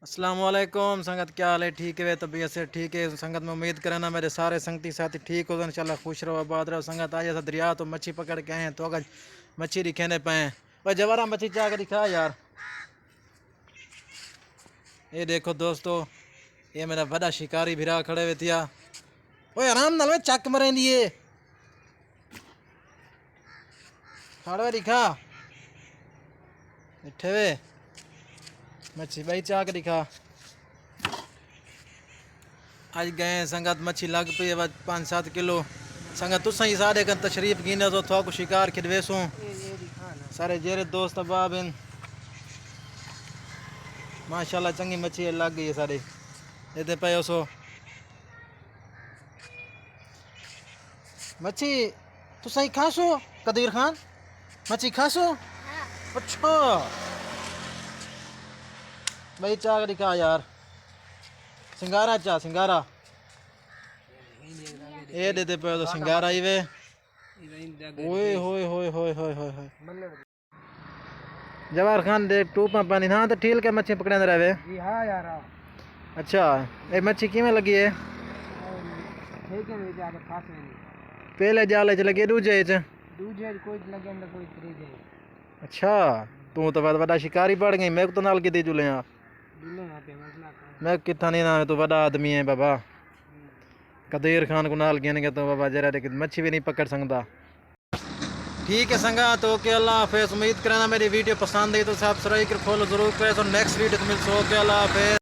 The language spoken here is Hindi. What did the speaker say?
अस्सलाम वालेकुम संगत, क्या हाल है? ठीक है, तबीयत से ठीक है संगत। में उम्मीद करना मेरे सारे संगती साथी ठीक हो, इंशाल्लाह खुश रहो आबाद रहो संगत। आज ऐसा दरिया तो मच्छी पकड़ के आए हैं तो अगर मच्छी दिखेने पाए और जवारा मच्छी चाह के दिखा यार। ये देखो दोस्तों, ये मेरा बड़ा शिकारी भिरा खड़े हुए थिया। ओए आराम नाल में चक मरें दिए खड़े दिखा इठे वे मच्छी भाई चाह के दिखा। आज गए संगत, मच्छी लग पई है 5-7 किलो संगत। तुसा ही सारे कन तशरीफ गिने तो थोड़ा को शिकार खिलवेसू सारे जेरे दोस्त अहबाब इन माशाल्लाह चंगी मच्छी लग गई है सारे। देते पे सो मच्छी तुसा ही खासो कदीर खान मच्छी खासो। अच्छा भाई चाह दिखा यार। सिंगारा चा सिंगारा ये देते पे तो सिंगारा ही वे। ओए होए होए होए होए होए होए जवाहर खान दे टूपा पानी हाँ तो ठीक है मच्छी पकड़े रहे। जी हाँ यार। अच्छा ये मच्छी किमें लगी है? ठीक है मेरे जाके फास में पहले जाले च लगे दूजे च दूजे कोई लगे ना कोई तरीके। अच्छा तू तो बड़ा शिकारी बढ़ गई। मैं तो नाल कितनी जुले यार, दूल्हे यहाँ पे मसला मैं कितना नहीं ना तो बड़ा आदमी है बाबा। कदीर खान को नाल गिन तो बाबा जरा लेकिन मच्छी भी नहीं पकड़ सकता। ठीक है संगा तो ओके अल्लाह हाफिज़। उम्मीद करना मेरी वीडियो पसंद आई तो सब्सक्राइब कर फॉलो जरूर करें। तो नेक्स्ट वीडियो तो मिल सो के अल्लाह हाफिज़।